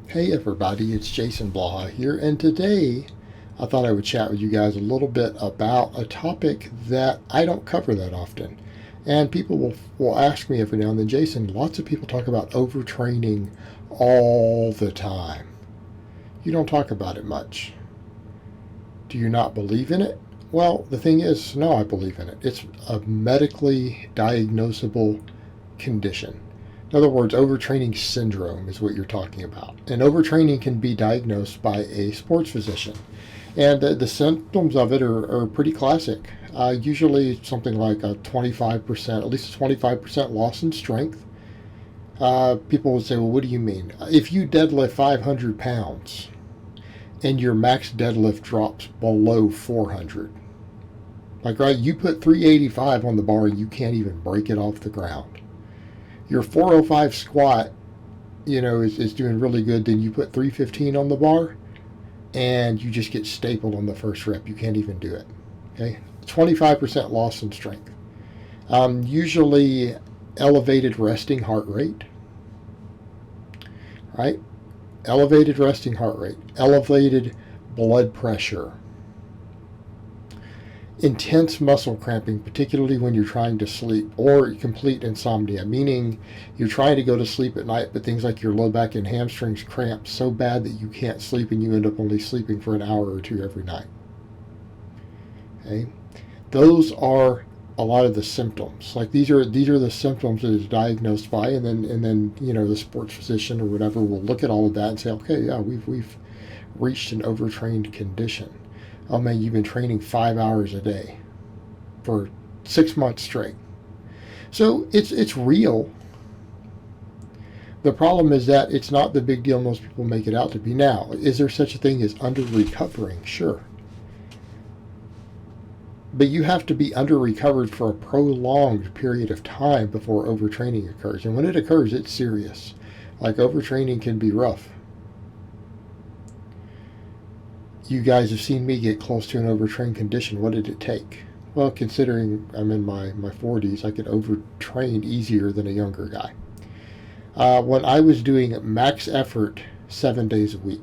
Hey everybody, it's Jason Blaha here, and today I thought I would chat with you guys a little bit about a topic that I don't cover that often. And people will ask me every now and then, Jason, lots of people talk about overtraining all the time. You don't talk about it much. Do you not believe in it? Well, the thing is, no, I believe in it. It's a medically diagnosable condition. In other words, overtraining syndrome is what you're talking about. And overtraining can be diagnosed by a sports physician. And the symptoms of it are pretty classic. Usually something like a 25%, at least a 25% loss in strength. People would say, well, what do you mean? If you deadlift 500 pounds and your max deadlift drops below 400, like, right, you put 385 on the bar and you can't even break it off the ground. Your 405 squat, is doing really good. Then you put 315 on the bar and you just get stapled on the first rep. You can't even do it. Okay, 25% loss in strength. Usually elevated resting heart rate, right? Elevated resting heart rate, elevated blood pressure, intense muscle cramping, particularly when you're trying to sleep, or complete insomnia, meaning you're trying to go to sleep at night, but things like your low back and hamstrings cramp so bad that you can't sleep and you end up only sleeping for an hour or two every night. Okay, those are a lot of the symptoms. Like these are the symptoms that is diagnosed by, and then the sports physician or whatever will look at all of that and say, okay, yeah, we've reached an overtrained condition. Oh man, you've been training 5 hours a day for 6 months straight. So it's real. The problem is that it's not the big deal most people make it out to be. Now, is there such a thing as under recovering? Sure. But you have to be under recovered for a prolonged period of time before overtraining occurs. And when it occurs, it's serious. Like, overtraining can be rough. You guys have seen me get close to an overtrained condition. What did it take? Well, considering I'm in my 40s, I could overtrain easier than a younger guy. When I was doing max effort 7 days a week.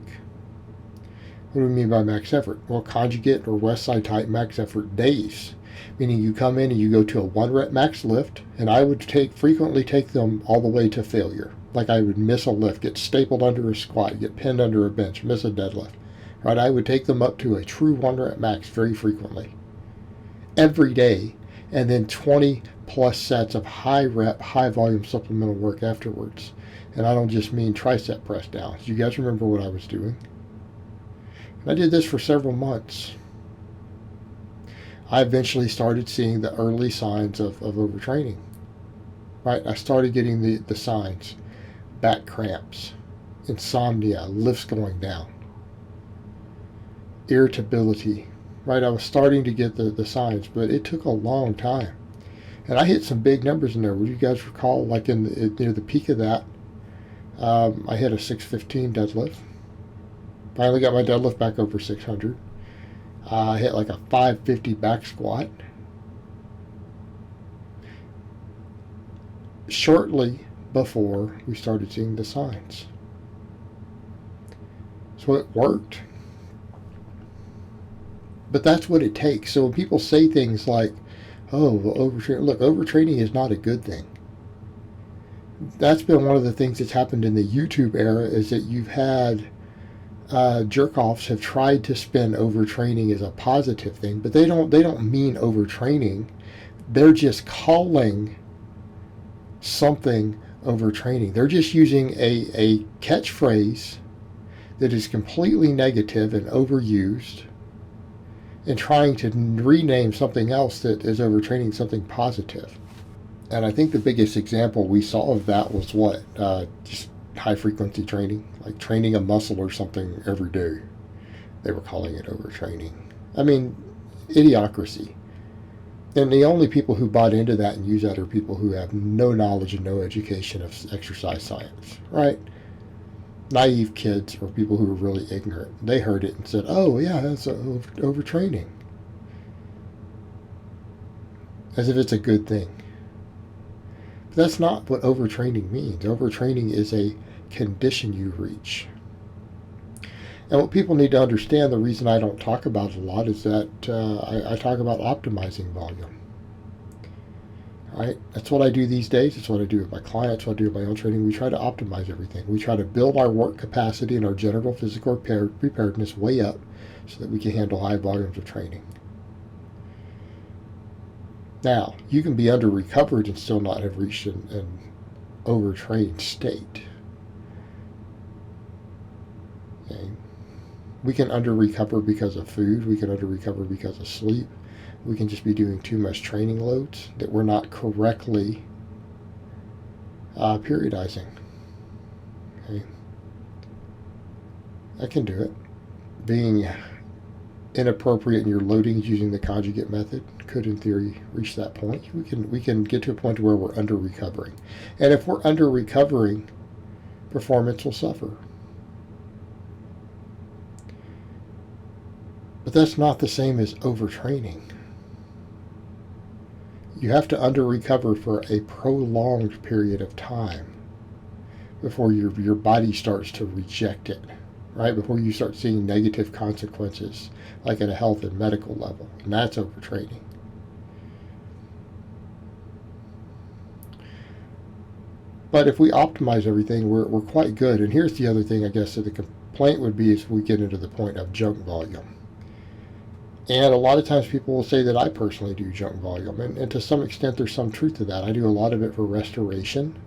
What do we mean by max effort? Well, conjugate or West Side type max effort days, meaning you come in and you go to a 1 rep max lift, and I would frequently take them all the way to failure. Like, I would miss a lift, get stapled under a squat, get pinned under a bench, miss a deadlift. Right, I would take them up to a true 1 rep max very frequently, every day, and then 20 plus sets of high rep, high volume supplemental work afterwards. And I don't just mean tricep press downs. You guys remember what I was doing? And I did this for several months. I eventually started seeing the early signs of overtraining. Right, I started getting the signs: back cramps, insomnia, lifts going down, irritability. Right, I was starting to get the signs, but it took a long time. And I hit some big numbers in there. Would you guys recall, like near the peak of that, I hit a 615 deadlift. Finally got my deadlift back over 600. I hit like a 550 back squat. Shortly before we started seeing the signs. So it worked. But that's what it takes. So when people say things like, oh, well, overtraining, look, overtraining is not a good thing. That's been one of the things that's happened in the YouTube era, is that you've had jerk-offs have tried to spin overtraining as a positive thing, but they don't mean overtraining. They're just calling something overtraining. They're just using a catchphrase that is completely negative and overused, and trying to rename something else that is overtraining something positive. And I think the biggest example we saw of that was what? Just high frequency training, like training a muscle or something every day. They were calling it overtraining. I mean, idiocracy. And the only people who bought into that and use that are people who have no knowledge and no education of exercise science, right? Naive kids or people who are really ignorant. They heard it and said, oh, yeah, that's overtraining. As if it's a good thing. But that's not what overtraining means. Overtraining is a condition you reach. And what people need to understand, the reason I don't talk about it a lot is that I talk about optimizing volume. Right? That's what I do these days. It's what I do with my clients, what I do with my own training. We try to optimize everything. We try to build our work capacity and our general physical preparedness way up so that we can handle high volumes of training. Now, you can be under recovered and still not have reached an overtrained state. Okay? We can under recover because of food. We can under recover because of sleep. We can just be doing too much training loads that we're not correctly periodizing. Okay? I can do it. Being inappropriate in your loadings using the conjugate method could, in theory, reach that point. We can get to a point where we're under recovering, and if we're under recovering, performance will suffer. But that's not the same as overtraining. You have to under recover for a prolonged period of time before your body starts to reject it, right? Before you start seeing negative consequences, like at a health and medical level, and that's overtraining. But if we optimize everything, we're quite good. And here's the other thing, I guess, that the complaint would be is we get into the point of junk volume. And a lot of times people will say that I personally do junk volume. And to some extent, there's some truth to that. I do a lot of it for restoration.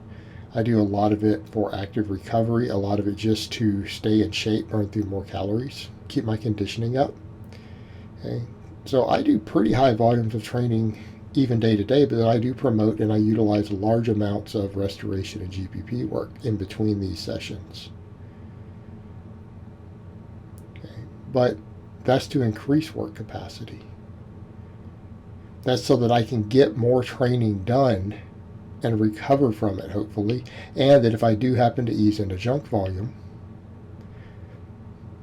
I do a lot of it for active recovery. A lot of it just to stay in shape, burn through more calories, keep my conditioning up. Okay? So I do pretty high volumes of training even day to day, but I do promote and I utilize large amounts of restoration and GPP work in between these sessions. Okay? But that's to increase work capacity. That's so that I can get more training done and recover from it, hopefully, and that if I do happen to ease into junk volume,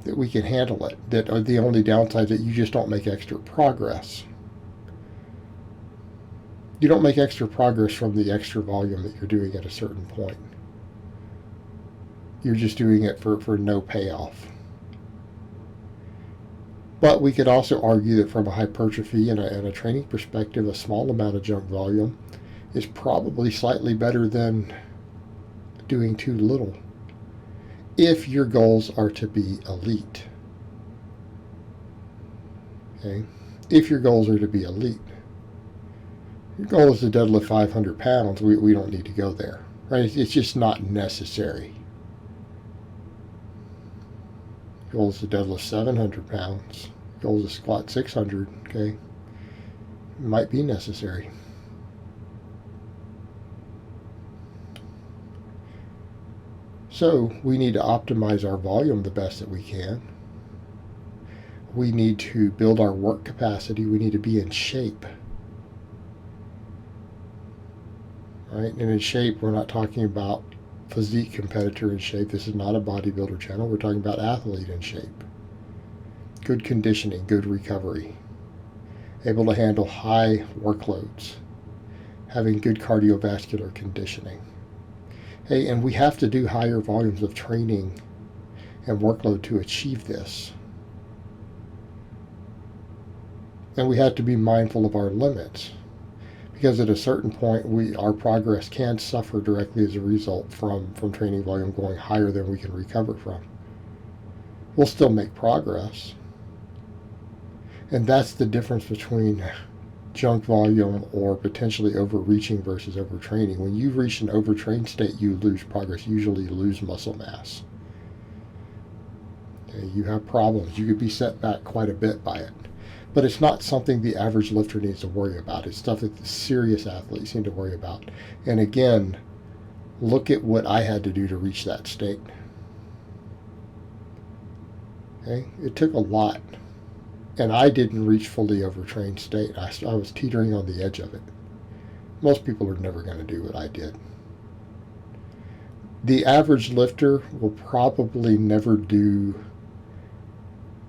that we can handle it. That are the only downside that you just don't make extra progress. You don't make extra progress from the extra volume that you're doing at a certain point. You're just doing it for no payoff. But we could also argue that from a hypertrophy and a training perspective, a small amount of junk volume is probably slightly better than doing too little if your goals are to be elite. Okay? If your goals are to be elite. Your goal is to deadlift 500 pounds, we don't need to go there. Right? It's just not necessary. Goal is to deadlift 700 pounds. Goal is to squat 600. Okay, might be necessary. So we need to optimize our volume the best that we can. We need to build our work capacity. We need to be in shape. Right? And in shape, we're not talking about physique competitor in shape. This is not a bodybuilder channel. We're talking about athlete in shape. Good conditioning, good recovery. Able to handle high workloads. Having good cardiovascular conditioning. Hey, and we have to do higher volumes of training and workload to achieve this. And we have to be mindful of our limits. Because at a certain point, our progress can suffer directly as a result from training volume going higher than we can recover from. We'll still make progress. And that's the difference between junk volume or potentially overreaching versus overtraining. When you reach an overtrained state, you lose progress. Usually you lose muscle mass. Okay, you have problems. You could be set back quite a bit by it. But it's not something the average lifter needs to worry about. It's stuff that the serious athletes need to worry about. And again, look at what I had to do to reach that state. Okay? It took a lot. And I didn't reach fully overtrained state. I was teetering on the edge of it. Most people are never going to do what I did. The average lifter will probably never do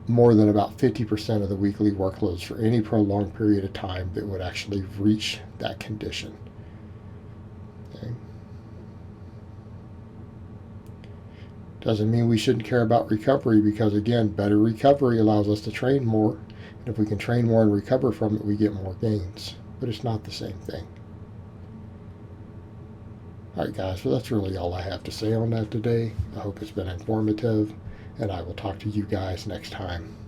more than about 50% of the weekly workloads for any prolonged period of time that would actually reach that condition. Okay. Doesn't mean we shouldn't care about recovery, because again, better recovery allows us to train more. And if we can train more and recover from it, we get more gains. But it's not the same thing. Alright guys, well that's really all I have to say on that today. I hope it's been informative, and I will talk to you guys next time.